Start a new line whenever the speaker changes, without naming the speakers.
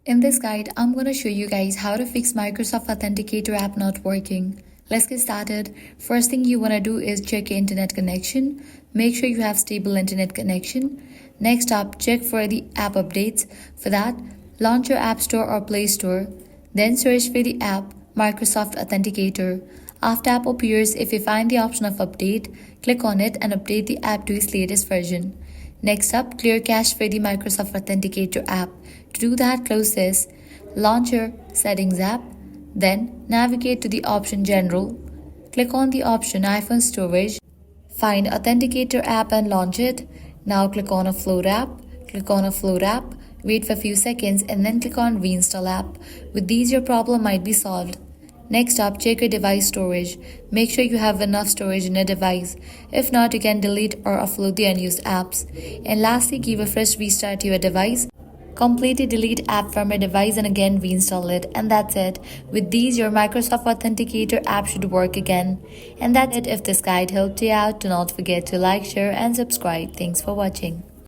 In this guide, I'm going to show you guys how to fix Microsoft Authenticator app not working. Let's get started. First thing you want to do is check your internet connection. Make sure you have stable internet connection. Next up, check for the app updates. For that, launch your App Store or Play Store. Then search for the app Microsoft Authenticator. After app appears, if you find the option of update, click on it and update the app to its latest version. Next up, clear cache for the Microsoft Authenticator app. To do that, close this, launch your Settings app, then navigate to the option General. Click on the option iPhone Storage, find Authenticator app and launch it. Now click on Upload app, click on Upload app, wait for a few seconds and then click on Reinstall app. With these, your problem might be solved. Next up, check your device storage. Make sure you have enough storage in your device. If not, you can delete or offload the unused apps. And lastly, give a fresh restart to your device. Completely delete app from your device and again reinstall it. And that's it. With these, your Microsoft Authenticator app should work again. And that's it. If this guide helped you out, do not forget to like, share and subscribe. Thanks for watching.